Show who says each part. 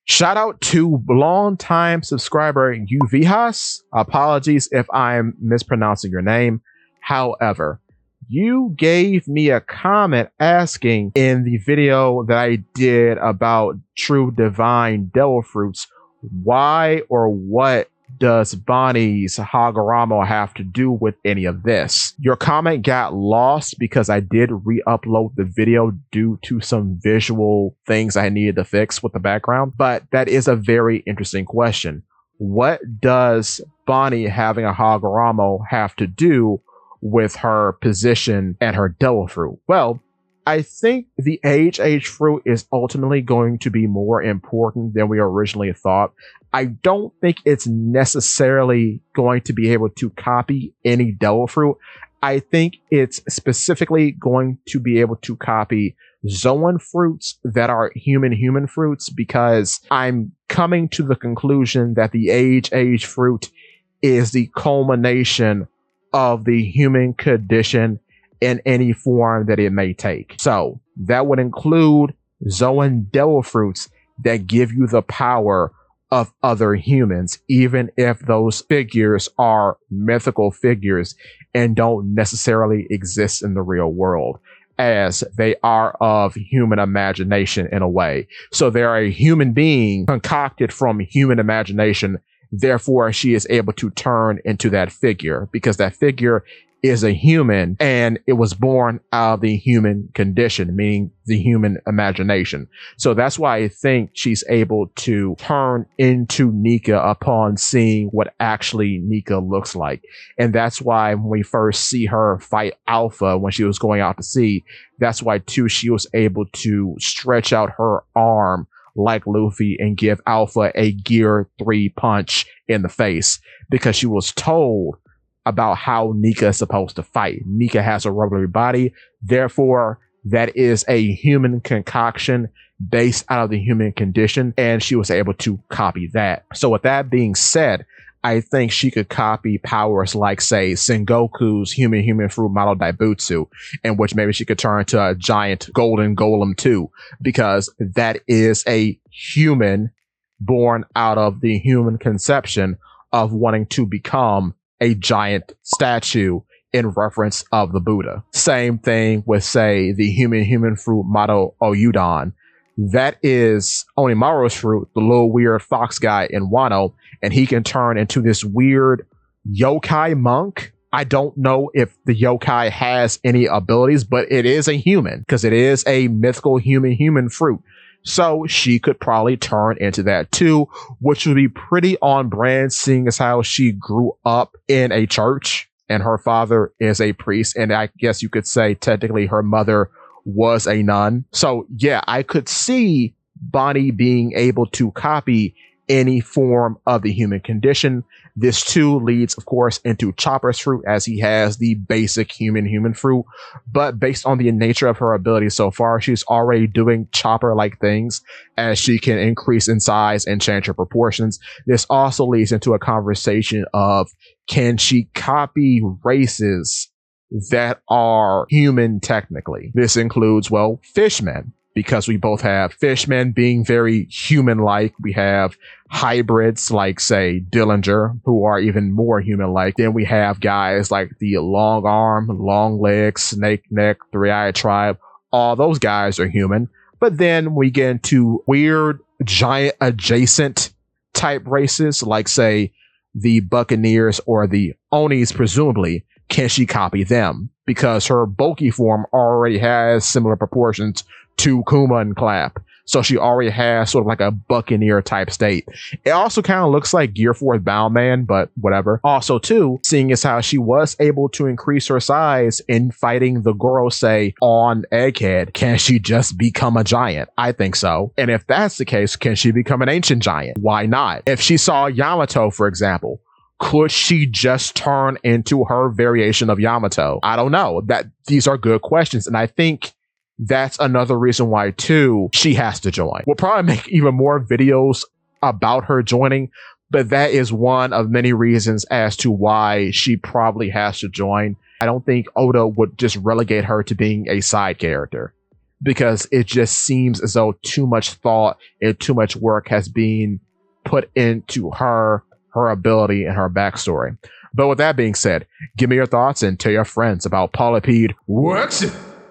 Speaker 1: Shout out to longtime subscriber Uvihas. Apologies if I'm mispronouncing your name. However, you gave me a comment asking in the video that I did about true divine devil fruits, why or what does Bonney's Hagoramo have to do with any of this? Your comment got lost because I did re-upload the video due to some visual things I needed to fix with the background, but that is a very interesting question. What does Bonney having a Hagoramo have to do with her position and her devil fruit? Well, I think the age fruit is ultimately going to be more important than we originally thought. I don't think it's necessarily going to be able to copy any devil fruit. I think it's specifically going to be able to copy Zoan fruits that are human fruits, because I'm coming to the conclusion that the age fruit is the culmination of the human condition in any form that it may take. So that would include Zoan devil fruits that give you the power of other humans, even if those figures are mythical figures and don't necessarily exist in the real world, as they are of human imagination in a way. So they're a human being concocted from human imagination. Therefore, she is able to turn into that figure because that figure is a human and it was born out of the human condition, meaning the human imagination. So that's why I think she's able to turn into NIKA upon seeing what actually NIKA looks like. And that's why when we first see her fight Alpha when she was going out to sea, that's why too she was able to stretch out her arm like Luffy and give Alpha a Gear 3 punch in the face, because she was told about how NIKA is supposed to fight. NIKA has a rubbery body, therefore that is a human concoction based out of the human condition, and she was able to copy that. So with that being said, I think she could copy powers like, say, Sengoku's human fruit model Daibutsu, in which maybe she could turn into a giant golden golem too, because that is a human born out of the human conception of wanting to become a giant statue in reference of the Buddha. Same thing with, say, the human fruit model Oyudon. That is Onimaru's fruit, the little weird fox guy in Wano, and he can turn into this weird yokai monk. I don't know if the yokai has any abilities, but it is a human, because it is a mythical human fruit. So she could probably turn into that too, which would be pretty on brand, seeing as how she grew up in a church and her father is a priest. And I guess you could say technically her mother was a nun. So yeah, I could see Bonney being able to copy any form of the human condition. This too leads, of course, into Chopper's fruit, as he has the basic human fruit. But based on the nature of her ability so far, she's already doing Chopper-like things, as she can increase in size and change her proportions. This also leads into a conversation of, can she copy races that are human technically? This includes, well, fishmen, because we both have fishmen being very human-like. We have hybrids like, say, Dillinger, who are even more human-like. Then we have guys like the long arm, long legs, snake neck, three-eyed tribe. All those guys are human. But then we get into weird, giant adjacent type races like, say, the Buccaneers or the Onis, presumably. Can she copy them? Because her bulky form already has similar proportions to Kuma and Clap. So she already has sort of like a Buccaneer type state. It also kind of looks like Gear 4 Bound Man, but whatever. Also too, seeing as how she was able to increase her size in fighting the Gorosei on Egghead, can she just become a giant? I think so. And if that's the case, can she become an ancient giant? Why not? If she saw Yamato, for example, could she just turn into her variation of Yamato? I don't know. These are good questions. And I think that's another reason why, too, she has to join. We'll probably make even more videos about her joining, but that is one of many reasons as to why she probably has to join. I don't think Oda would just relegate her to being a side character. because it just seems as though too much thought and too much work has been put into her ability and her backstory. But with that being said, give me your thoughts and tell your friends about Polypede Works.